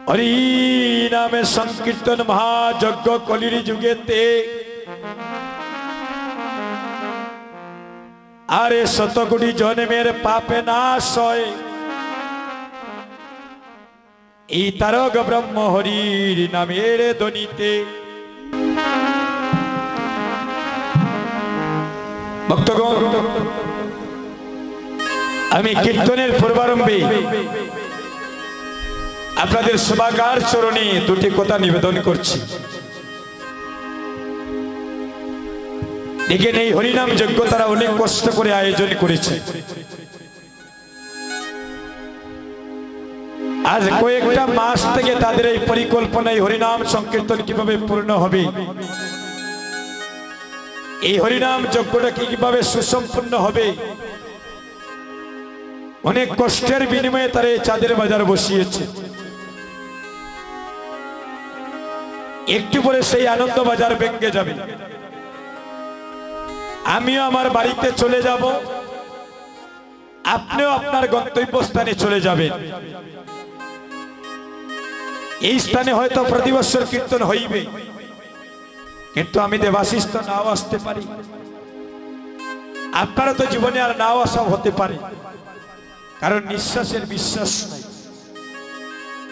हरि नामे संकीर्तन महायज्ञ कलिरी जुगेते आरे शतकोटी जन्मेर पापे नाश हय এই তারক ব্রহ্ম হরির নামের ধ্বনিতে। ভক্তগণ, আমি কীর্তনের পূর্বারম্ভে আপনাদের সবাকার চরণে দুটি কথা নিবেদন করছি। দেখেন, এই হরিনাম যজ্ঞ তারা অনেক কষ্ট করে আয়োজন করেছে। আজ কয়েকটা মাস থেকে তাদের এই পরিকল্পনায় হরিনাম সংকীর্তন কিভাবে পূর্ণ হবে, এই হরিনাম যজ্ঞটা কিভাবে সুসম্পন্ন হবে, অনেক কষ্টের বিনিময়ে তারা এই চাঁদের বাজার বসিয়েছে। একটু পরে সেই আনন্দ বাজার ভেঙে যাবে, আমিও আমার বাড়িতে চলে যাব, আপনিও আপনার গন্তব্যস্থানে চলে যাবেন। এই স্থানে হয়তো প্রতি বছর কীর্তন হইবে, কিন্তু আমি দেবাশিস তো নাও আসতে পারি, আপনারা তো জীবনে আর নাও আসা হতে পারে, কারণ নিঃশ্বাসের বিশ্বাস নাই,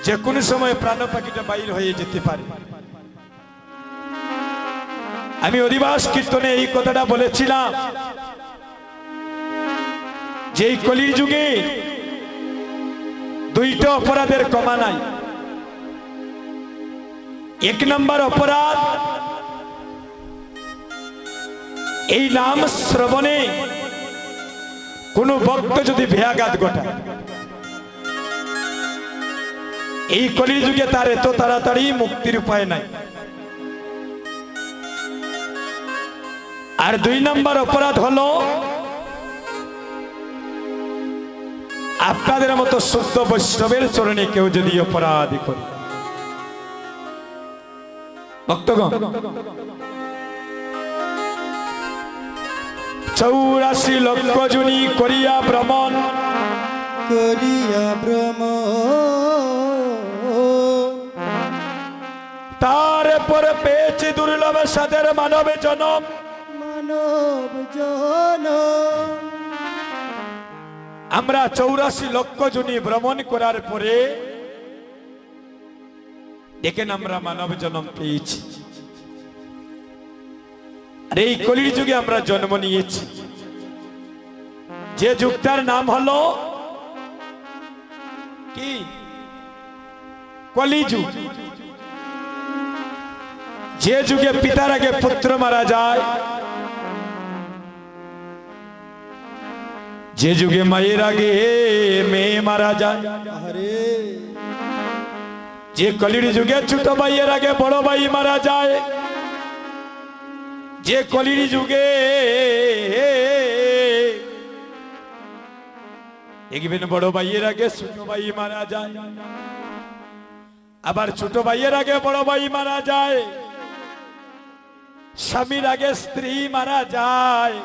যে কোনো সময় প্রাণ পাখিটা বাইর হয়ে যেতে পারে। আমি অধিবাস কীর্তনে এই কথাটা বলেছিলাম যে এই কলির যুগে দুইটা অপরাধের কমা নাই। এক নম্বর অপরাধ, এই নাম শ্রবণে কোন ভক্ত যদি ভেয়াঘাত ঘটায়, এই কলির যুগে তার এত তাড়াতাড়ি মুক্তির উপায় নাই। আর দুই নম্বর অপরাধ হলো আপনাদের মতো শুদ্ধ বৈষ্ণবের চরণে কেউ যদি অপরাধ করে। ভক্তগণ, 84 লক্ষ জুনি করিয়া ভ্রমণ তারপরে পেয়েছি দুর্লভ সাদের মানব জনম। আমরা 84 লক্ষ জুনি ভ্রমণ করার পরে দেখেন আমরা মানব জন্ম পেয়েছি। আর এই কলির যুগে আমরা জন্ম নিয়েছি, যে যুগটার নাম হলো কি? কলিযুগ। যে যুগে পিতার আগে পুত্র মারা যায়, যে যুগে মায়ের আগে মেয়ে মারা যায়, যে কলির যুগে ছোট ভাইয়ের আগে বড় ভাই মারা যায়, যে কলির যুগে দেখবেন বড় ভাইয়ের আগে ছোট ভাই মারা যায়, আবার ছোট ভাইয়ের আগে বড় ভাই মারা যায়, স্বামীর আগে স্ত্রী মারা যায়।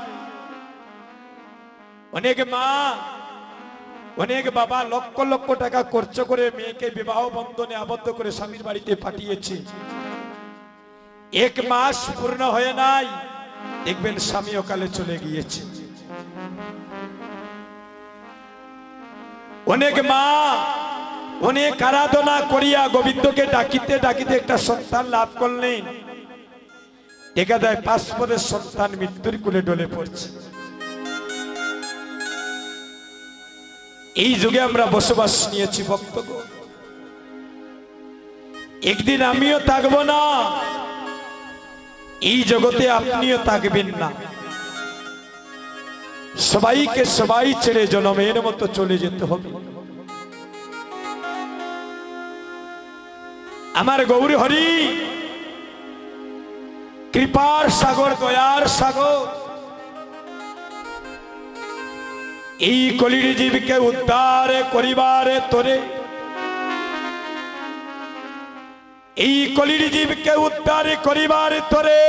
অনেক মা, অনেক বাবা লক্ষ লক্ষ টাকা খরচ করে মেয়েকে বিবাহ বন্ধনে আবদ্ধ করে স্বামীর বাড়িতে পাঠিয়েছে, 1 মাস পূর্ণ হয়ে নাই, দেখবেন স্বামী অকালে চলে গিয়েছে। অনেক মা অনেক আরাধনা করিয়া গোবিন্দকে ডাকিতে ডাকিতে একটা সন্তান লাভ করলেন, দেখা যায় 5 পরের সন্তান মৃত্যুর কোলে ঢলে পড়ছে। এই যুগে আমরা বসবাস নিয়েছি ভক্তগণ। একদিন আমিও থাকবো না, এই জগতে আপনিও থাকবেন না, সবাইকে সবাই ছেড়ে জনমের মতো চলে যেতে হবে। আমার গৌর হরি কৃপার সাগর, দয়ার সাগর, এই কলির জীবকে উদ্ধার করিবারে তোরে, এই কলির জীবকে উদ্ধার করিবার তোরে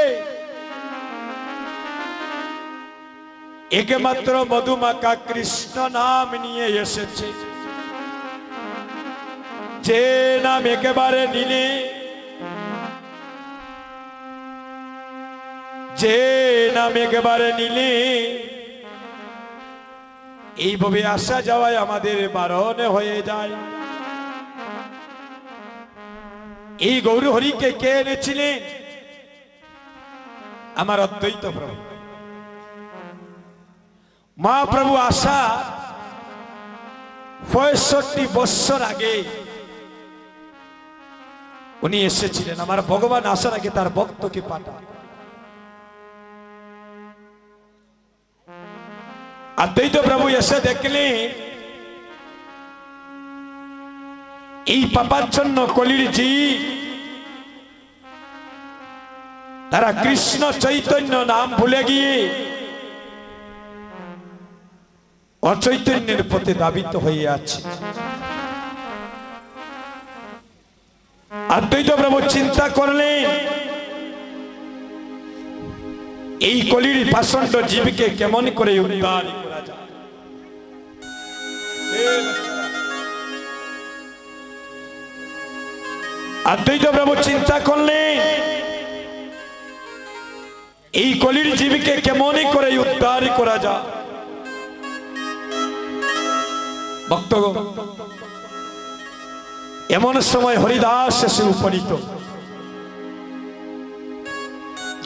একমাত্র মধুমাকা কৃষ্ণ নাম নিয়ে এসেছে। যে নাম একেবারে নিলে, যে নাম একেবারে নিলে এইভাবে আসা যাওয়ায় আমাদের বারণ হয়ে যায়। এই গৌর হরিকে কে এনেছিলেন? আমার অদ্বৈত প্রভু। মহাপ্রভু আসা 65 বছর আগে উনি এসেছিলেন। আমার ভগবান আসার আগে তার ভক্তকে পাঠান। অদ্বৈত প্রভু এসে দেখলেন এই পাপাচ্ছন্ন কলির জীব তারা কৃষ্ণ চৈতন্য নাম ভুলে গিয়ে অচৈতন্যের পথে ধাবিত হয়ে আছে। অদ্বৈত প্রভু চিন্তা করলেন এই কলির পাষণ্ড জীবকে কেমন করে উদ্ধার করা যায়। অদ্বৈত প্রভু চিন্তা করলেন এই কলির জীবকে কেমন করে উদ্ধার করা যায়। ভক্তগণ, এমন সময় হরিদাস এসে উপনীত।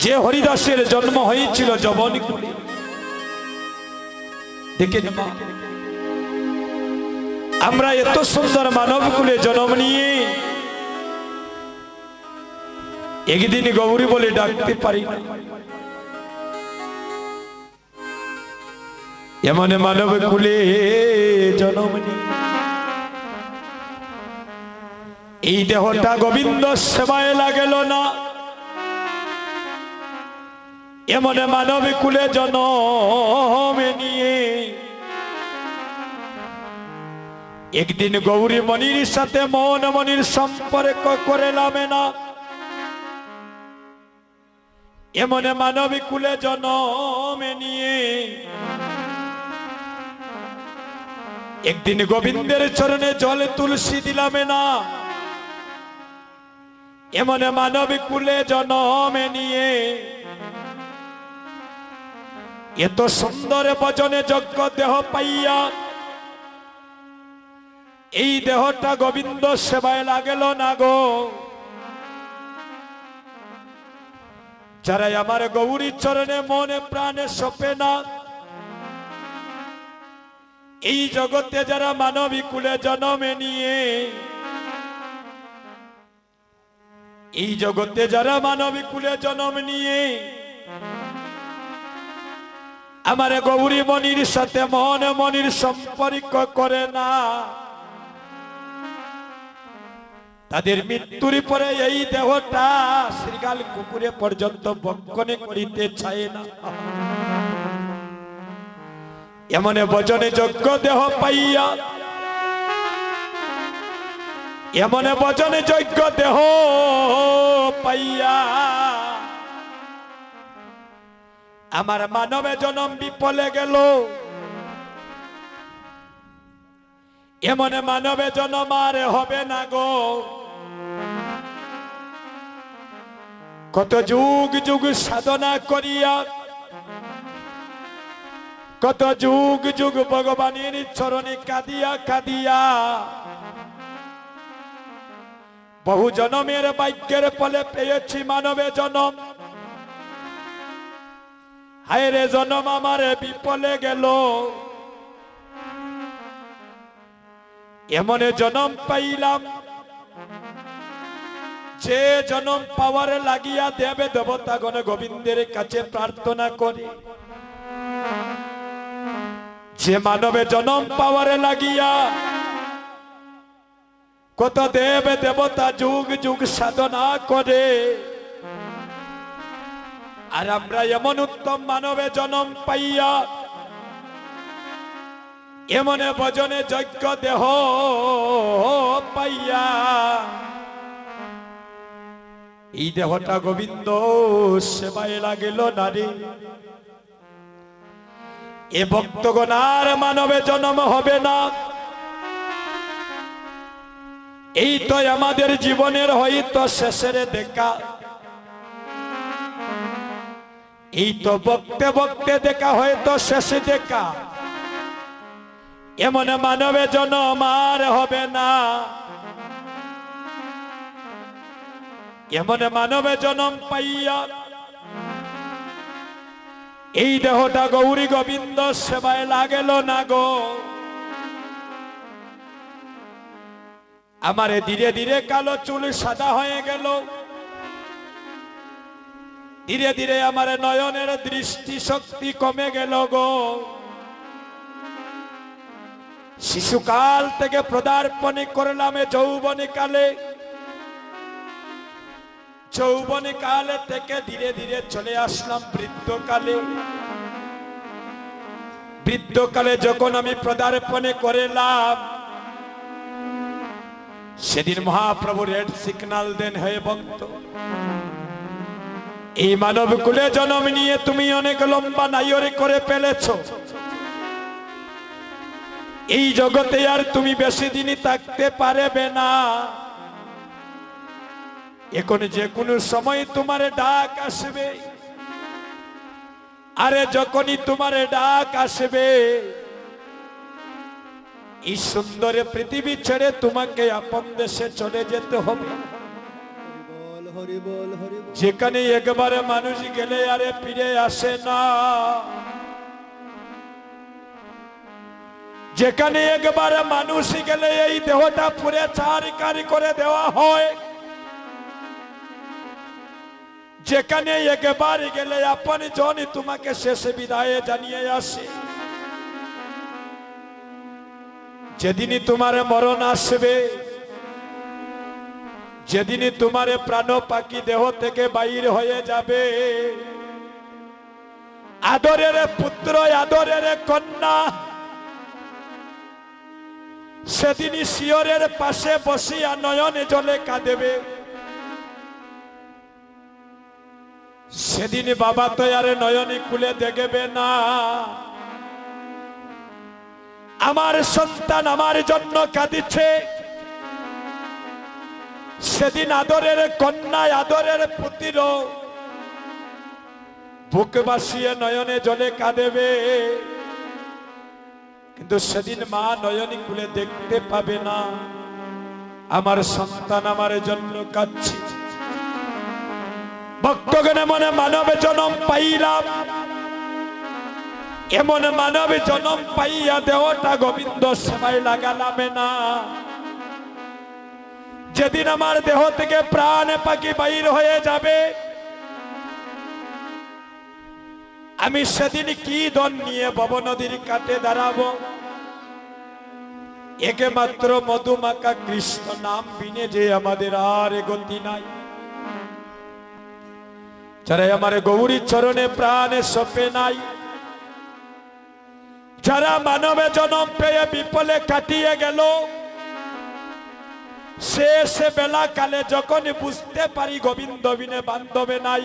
যে হরিদাসের জন্ম হয়েছিল যবনকুলে। দেখে আমরা এত সুন্দর মানবকুলে জন্ম নিয়ে একদিন গৌরী বলে ডাকতে পারি না। এমন মানবকুলে জন্ম নিয়ে এই দেহটা গোবিন্দ সেবায় লাগেল না। এমন মানব কুলে জন্ম নিয়ে একদিন গৌরী মণির সাথে মন মনির সম্পর্ক করলাম না। এমন মানব কুলে জন্ম নিয়ে একদিন গোবিন্দের চরণে জল তুলসী দিলাম না। এমন মানব কুলে জন্ম নিয়ে এত সুন্দর বচনে যজ্ঞ দেহ পাইয়া এই দেহটা গোবিন্দ সেবায় লাগেল না গো। যারা আমার গৌরী চরণে মনে প্রাণে সপে না, এই জগতে যারা মানবী কুলে জন্মে নিয়ে, এই জগতে যারা মানবী কুলে জন্ম নিয়ে আমার গৌরী মনির সাথে মন মনির সম্পর্ক করে না, তাদের মৃত্যুর পরে এই দেহটা শ্রীগাল কুকুরে পর্যন্ত বক্ষণে করিতে চায় না। এমন বচনে যোগ্য দেহ পাইয়া, এমন বচনে যোগ্য দেহ পাইয়া আমার মানবে জনম বিফলে গেল। এমন মানবে জনম আর হবে না গো। কত যুগ যুগ সাধনা করিয়া, কত যুগ যুগ ভগবানের চরণে কাঁদিয়া কাঁদিয়া বহু জনমের ভাগ্যের ফলে পেয়েছি মানবে জনম। হায় রে জনম আমার বিফলে গেল। এমন জনম পাইলাম যে জনম পাওয়ার লাগিয়া দেবে দেবতাগণ গোবিন্দের কাছে প্রার্থনা করে। যে মানবে জনম পাওয়ার লাগিয়া কত দেব দেবতা যুগ যুগ সাধনা করে, আর আমরা এমন উত্তম মানবে জনম পাইয়া এমন ভজনে যজ্ঞ দেহ পাইয়া এই দেহটা গোবিন্দ সেবায় লাগিল নারী। এ ভক্তগণ আর মানবে জন্ম হবে না। এই তো আমাদের জীবনের হয়তো শেষের দেখা, এই তো বকতে বকতে দেখা হয়তো শেষ দেখা। এমন মানবে জন্ম আর হবে না, এমন মানবে জন্ম পাইয়া এই দেহটা গৌরী গোবিন্দ সেবায় লাগেল না গো। আমারে ধীরে ধীরে কালো চুল সাদা হয়ে গেল, ধীরে ধীরে আমার নয়নের দৃষ্টি শক্তি কমে গেল গো। শিশুকাল থেকে পদার্পণ করলাম যৌবনে কালে, যৌবনে কালে থেকে ধীরে ধীরে চলে আসলাম বৃদ্ধকালে। বৃদ্ধকালে যখন আমি পদার্পণ করলাম, সেদিন মহাপ্রভু রেড সিগন্যাল দেন, হে ভক্ত, এই মানব কুলে জন্ম নিয়ে তুমি অনেক লম্বা নাইরে করে ফেলেছ, এই জগতে আর তুমি বেশি দিনই থাকতে পারবে না। এখন যে কোনো সময় তোমার ডাক আসবে, আরে যখনই তোমার ডাক আসবে, এই সুন্দর পৃথিবী ছেড়ে তোমাকে আপন দেশে চলে যেতে হবে। যেখানে একবারে মানুষ গেলে আরে ফিরে আসে না, যেখানে একবারে মানুষ গেলে এই দেহটা পুরে চারিকারি করে দেওয়া হয়, যেখানে একবার গেলে আপন জন তোমাকে শেষ বিদায় জানিয়ে আসে। যেদিনই তোমার মরণ আসবে, যেদিনই তোমার প্রাণ পাখি দেহ থেকে বাইর হয়ে যাবে, আদরের পুত্র আদরের কন্যা সেদিনই শিয়রের পাশে বসিয়া নয়নে জলে কাঁদেবে। সেদিন বাবা তো আর নয়নে কুলে দেখবে না, আমার সন্তান আমার জন্য কাঁদিছে। সেদিন আদরের কন্যা আদরের পুত্র বুক বাসিয়ে নয়নে জলে কাঁদেবে, কিন্তু সেদিন মা নয়নে কুলে দেখতে পাবে না, আমার সন্তান আমার জন্য কাঁদছে। ভক্তগণ মনে মানব জন্ম পাইলাম, এমন মানব জন্ম পাইয়া দেহটা গোবিন্দ সেবায় লাগালাম না। যেদিন আমার দেহ থেকে প্রাণ পাখি বাইর হয়ে যাবে, আমি সেদিন কি ধন নিয়ে ভব নদীর কাটে দাঁড়াবো? একমাত্র মধুমাখা কৃষ্ণ নাম বিনে যে আমাদের আর গতি নাই। যারা আমার গৌরী চরণে প্রাণে সপে নাই, যারা মানবে জন্ম পেয়ে বিপলে কাটিয়ে গেল, শেষ বেলা কালে যখন বুঝতে পারি গোবিন্দ বিনে বান্ধবে নাই,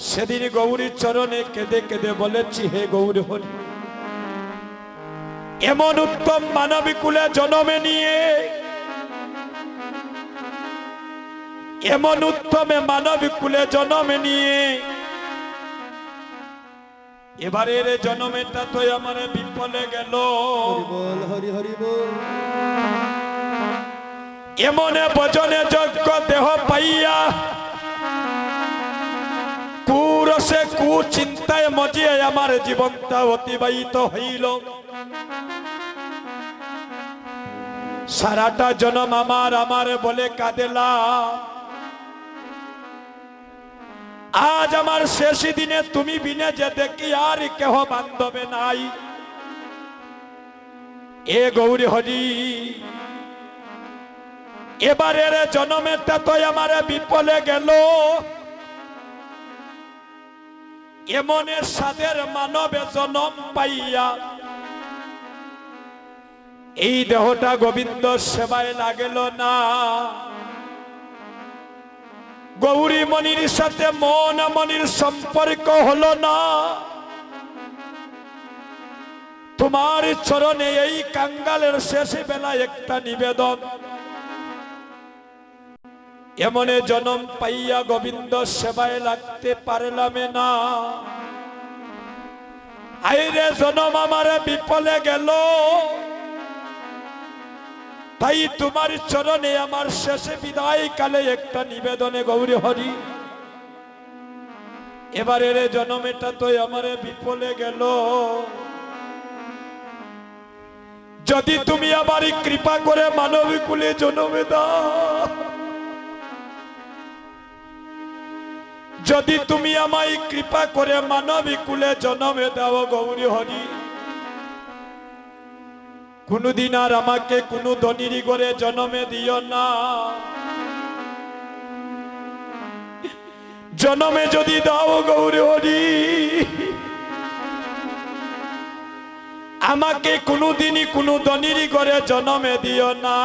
সেদিন গৌরী চরণে কেঁদে কেঁদে বলেছি, হে গৌরী হরি, এমন উত্তম মানবী কুলে জন্মে নিয়ে, এমন উত্তমে মানবী কুলে জন্মে নিয়ে এবারের জন্মেটা তো আমার বিফলে গেল। এমনে ভজনে যোগ্য দেহ পাইয়া কুরসে কুচিন্তায় মজিয়ে আমার জীবনটা অতিবাহিত হইল। সারাটা জন্ম আমার আমার বলে কাঁদেলা, আজ আমার শেষ দিনে তুমি বিনে যে দেখি আর কেহ বান্ধবে নাই। এ গৌরী হরি, এবারের জন্মেরটা তো আমার বিফলে গেল। এমন সাদের মানবে জন্ম পাইয়া এই দেহটা গোবিন্দ সেবায় লাগেল না। গৌরী মনির সাথে মন মনির সম্পর্ক হলো না। তোমার চরণে এই কাঙ্গালের শেষ বেলা একটা নিবেদন, এমনে জনম পাইয়া গোবিন্দ সেবায় লাগতে পারলাম না। আইরে জনম আমার বিফলে গেল, তাই তোমার চরণে আমার শেষে বিদায় কালে একটা নিবেদনে গৌরী হরি, এবারের জনমেটা তো আমার বিফলে গেল। যদি তুমি আমার কৃপা করে মানব কুলে জন্মে দাও, যদি তুমি আমায় কৃপা করে মানব কুলে জন্মে দাও গৌরী হরি, কোনদিন আর আমাকে কোন ধনীর ঘরে জন্মে দিও না। জন্মে যদি দাও গৌরী হরি, আমাকে কোনদিনই কোন ধনীর ঘরে জন্মে দিও না।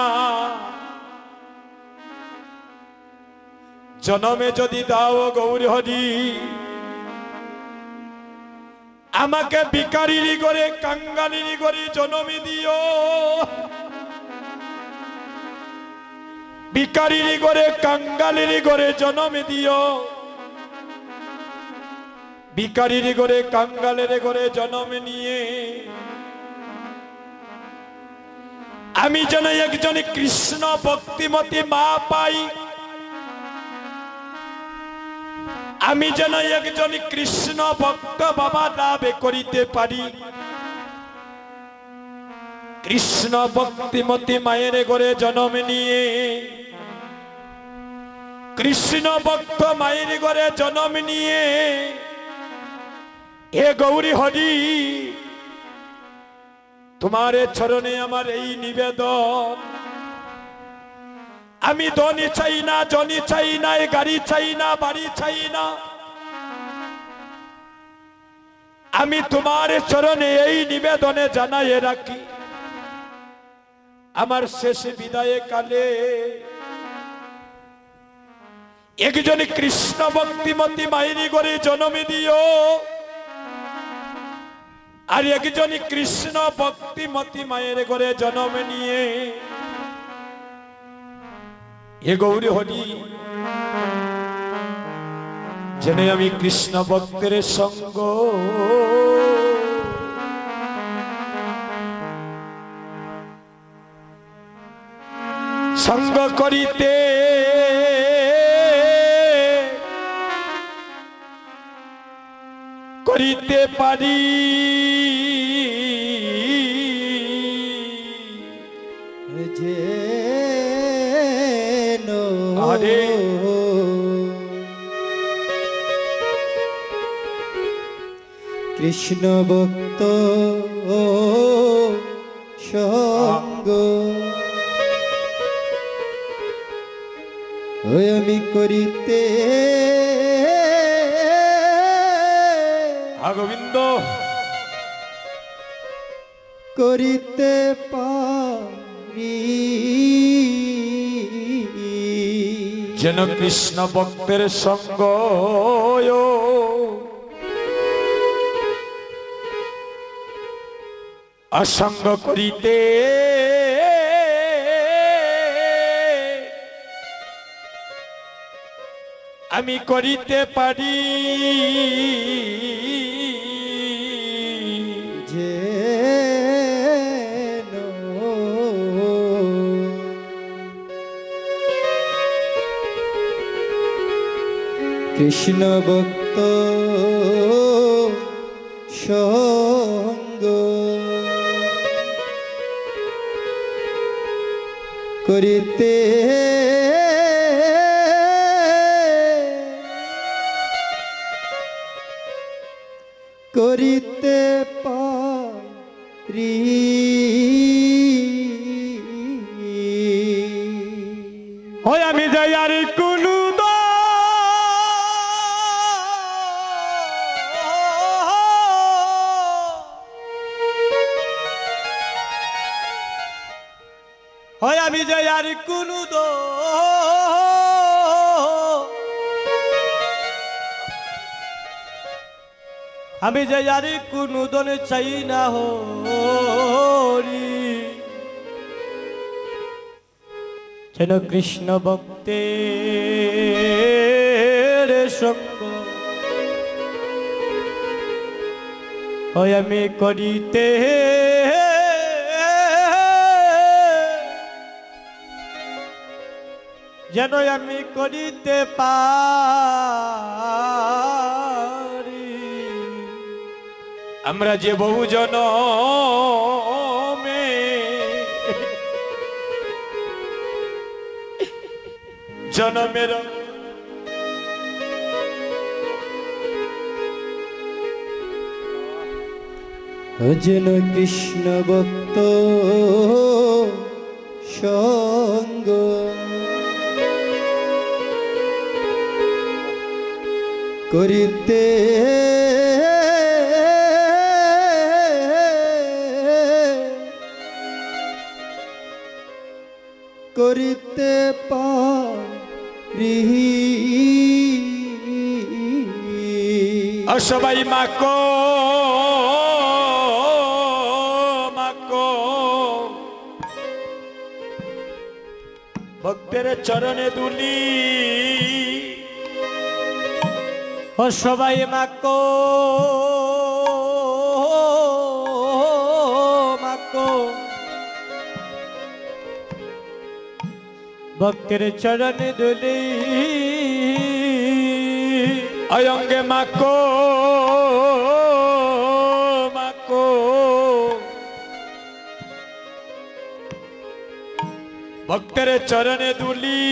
জন্মে যদি দাও গৌরী হরি, আমাকে ভিখারির ঘরে কাঙ্গালির ঘরে জন্মে দিও। ভিখারির ঘরে কাঙ্গালির ঘরে জন্মে দিও। ভিখারির ঘরে কাঙ্গালের ঘরে জন্ম নিয়ে আমি যেন একজন কৃষ্ণ ভক্তিমতী মা পাই, আমি যেন একজন কৃষ্ণ ভক্ত বাবা লাভ করিতে পারি। কৃষ্ণ ভক্তিমতী মায়ের ঘরে জন্ম নিয়ে, কৃষ্ণ ভক্ত মায়ের ঘরে জন্ম নিয়ে, হে গৌরী হরি, তোমার চরণে আমার এই নিবেদন। আমি ধনী চাই না, জনি চাই না, গাড়ি চাই না, বাড়ি চাই না। আমি তোমার চরণে এই নিবেদনে জানাই রাখি, আমার শেষ বিদায় কালে একজন কৃষ্ণ ভক্তিমতী মায়ের ঘরে জন্ম দিও, আর একজন কৃষ্ণ ভক্তিমতী মায়ের ঘরে জন্ম নিয়ে, হে গৌরী হরি, যেন আমি কৃষ্ণ ভক্তের সঙ্গ সঙ্গ করিতে করিতে পারি। যে কৃষ্ণ ভক্ত সঙ্গ আমি করিতে গোবিন্দ করিতে পারি। যেন কৃষ্ণ ভক্তের সঙ্গ অসঙ্গ করিতে আমি করিতে পারি। যে কৃষ্ণ ভক্ত সঙ্গ করিতে করিতে পারি। হয় আমি যাই আর কোনো হয় আমি যাই আর কোনো আমি যে আরে কোনো দনে চাই না হরি যেন কৃষ্ণ ভক্তের সঙ্গ হয় আমি করিতে যেন আমি করিতে পারি আমরা যে বহু জনমে জনমের যেন কৃষ্ণ ভক্ত সঙ্গ করিতে করিতে পারি সবাই মাকো মাকো ভক্তের চরণে দুলি ও সবাই মাকো মাকো ভক্তের চরণে দুলি অয়ঙ্গে মাকো মাকো ভক্তের চরণে দুলি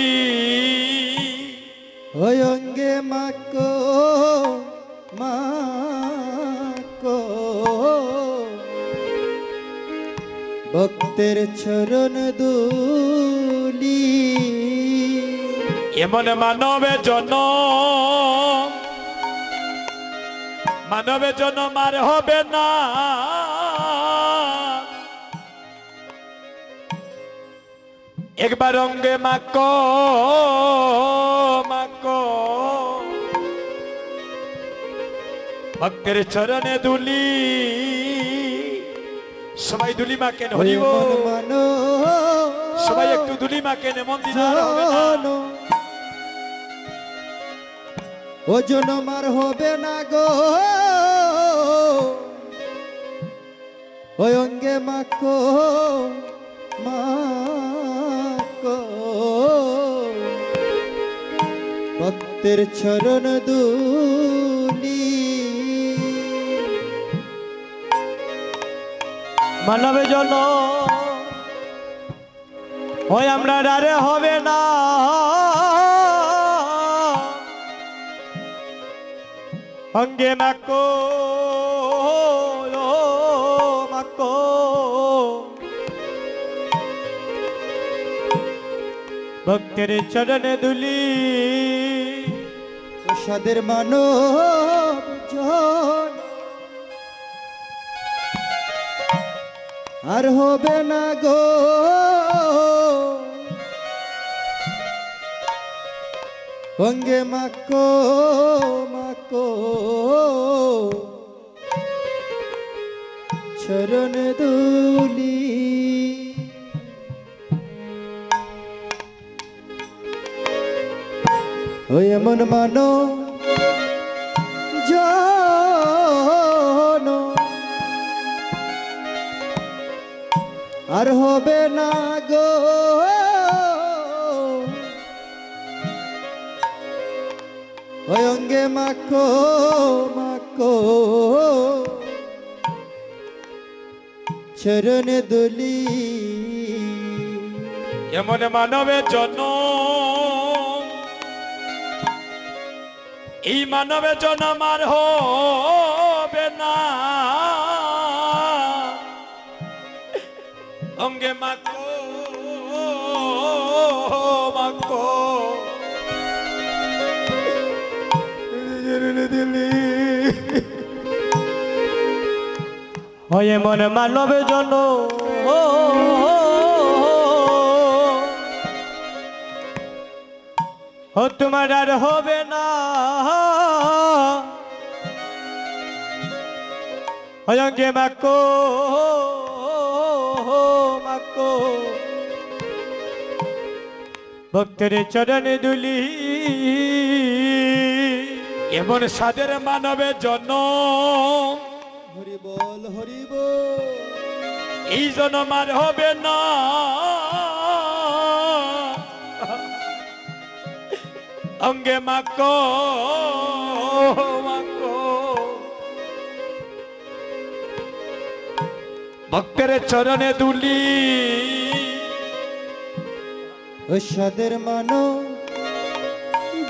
অঙ্গে মাকো মাকো ভক্তের চরণ দুলি এমন মানবে জনম আর হবে না একবার অঙ্গে মাকো মাকো ভক্তের চরণে দুলি সবাই দুলি মাকেন হরিব মানো সবাই একটু দুলি মাকেন এমন দিন আর হবে না। ও জনম আর হবে না গো ওই অঙ্গে মাকো মাকো ভক্তের চরণ দুলি মানবে জন হয় আমরা ডারে হবে না অঙ্গে মাকো মাকো ভক্তের চরণে দুলি প্রসাদের মানব জন আর হবে না গো অঙ্গে মাকো মাকো চরণ দুলি ওই এমন মানো জন আর হবে না গো ওই অঙ্গে মাকো মাকো চরণ দুলি এমন মানবে এই মানবে জনম আর হবে না অঙ্গে মাকো মাকো হয় মনে মানবে জন ও তোমার আর হবে না অঙ্গে মাকো মাকো ভক্তের চরণে দুলি এমন সাদের মানবের জন্য হরি বল হরি বল এই জন্ম আর হবে না অঙ্গে মাকো মাকো ভক্তের চরণে দুলি ও সাদের মানো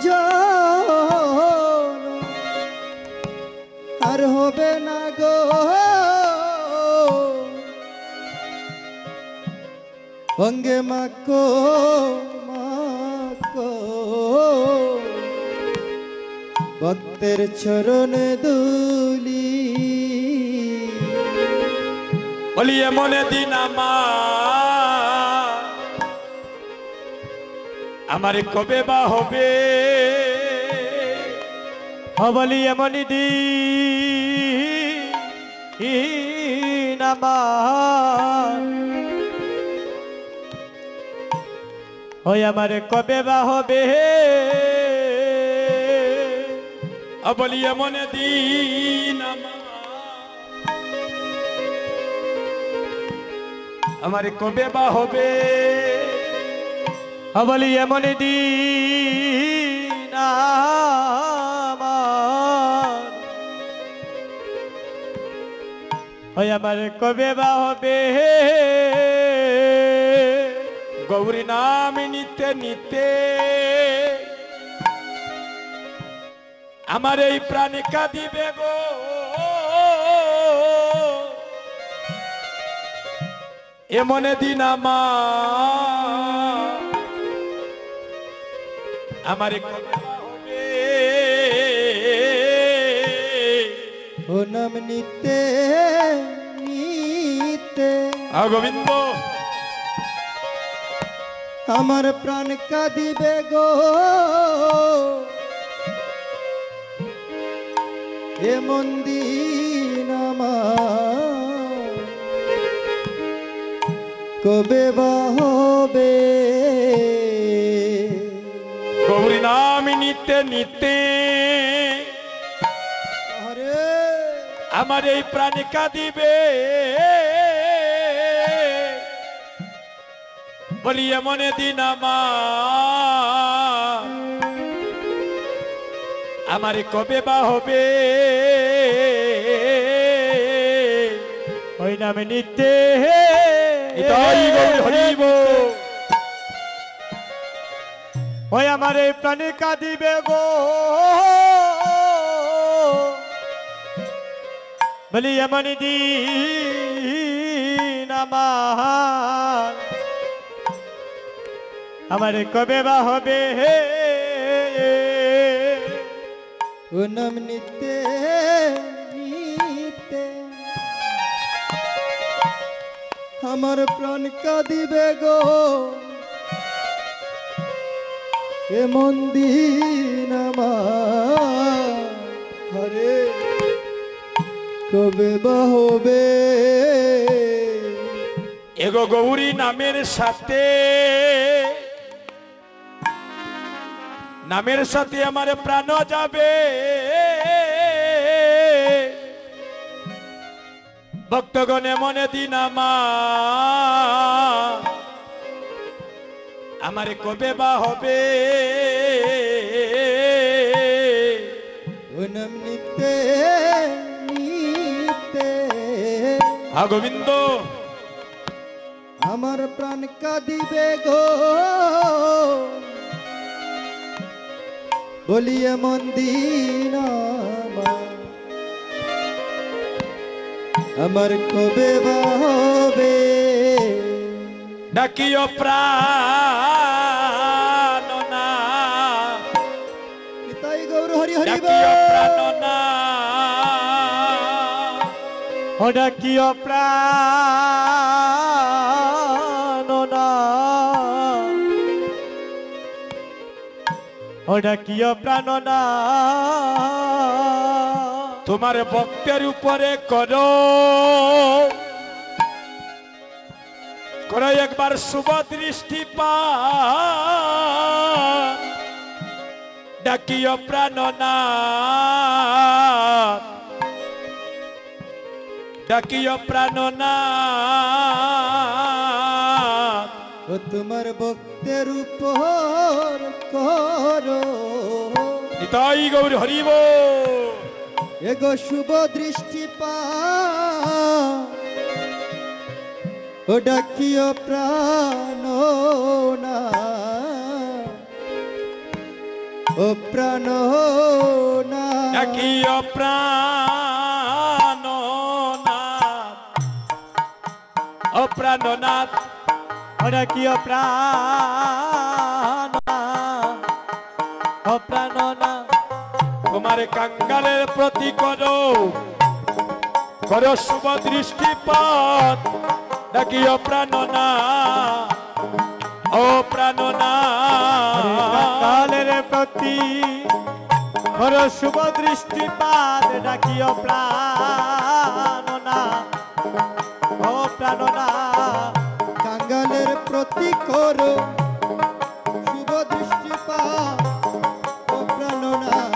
জন আর হবে না গো অঙ্গে মাকো মাকো ভক্তের চরণে দুলি বলি এমন দিন আমার কবে বা হবে বলি এমন দিন আমার ওই আমার কবে বা হবে বলি এমন দিন আমার কবে বা হবে বলি এমন দিন আমার ওই আমার কবে বা হবে গৌরী নাম নিতে নিতে আমার এই প্রাণে কাঁদিবে গো এমন দিন আমার কবে বা হবে ও নাম নিতে নিতে গোবিন্দ আমার প্রাণ কাঁদিবে গো এমন দিন আমার কবে বা হবে গৌরী নাম নিতে নিতে আরে আমার এই প্রাণে কাঁদিবে বলি এমন দিন আমার কবে বা হবে ওই নামে নিতে হরিব ওই আমার এই প্রাণে কাঁদিবে গো বলি এমন দিন আমার কবে বা হবে ও নাম নিতে নিতে আমার প্রাণ কাঁদিবে গো এমন দিন আমার হরে কবে বা হবে এগো গৌরী নামের সাথে আমার প্রাণ যাবে ভক্তগণ এমন দিন আমার কবে বা হবে ও নাম নিতে নিতে গোবিন্দ আমার প্রাণ কাঁদিবে গো বলি এমন দিন আমার কবে বা হবে ডাকিও প্রাণ না তাই গৌর হরি হরি ডাকিও প্রাণ না ওটা কি প্রাণ না ওটা কি প্রাণ না তোমার ভক্তের উপরে করো করো একবার শুভ দৃষ্টিপাত ডাকিও প্রাণনাথ ডাকিও প্রাণনাথ ও তোমার ভক্তের উপর করো নিতাই গৌর হরিব এগো শুভ দৃষ্টিপাত ও ডাকিও প্রাণনাথ ও প্রাণনাথ ডাকিও প্রাণনাথ ও প্রাণনাথ ওরা কি প্রাণ ও প্রাণনা তোমার কাঙ্গালের প্রতি করো করো শুভ দৃষ্টিপাত ডাকিও প্রাণনাথ ও প্রাণনাথ কালের প্রতি করো শুভ দৃষ্টিপাত ডাকিও প্রাণনা ও প্রাণনা কাঙ্গালের প্রতি করো শুভ দৃষ্টিপাত ও প্রাণনাথ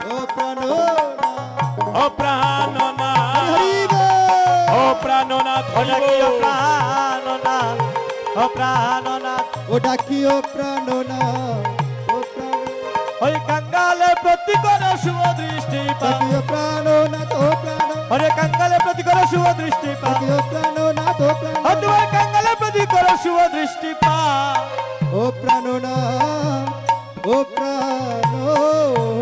ও প্রাণনাথ ও প্রাণনাথ হরিব ও প্রাণনাথ ডাকিও হরিব প্রাণনা ও প্রাণনাথ ও ডাকিও প্রাণনাথ ও প্রাণ ওই কাঙ্গালের প্রতি করো শুভ দৃষ্টিপাত ডাকিও প্রাণনাথ ও প্রাণ ওরে কাঙ্গালের প্রতি করো শুভ দৃষ্টিপাত ডাকিও প্রাণনাথ ও প্রাণ ও তোমার কাঙ্গালের প্রতি করো শুভ দৃষ্টিপাত ও প্রাণনাথ ও প্রাণনাথ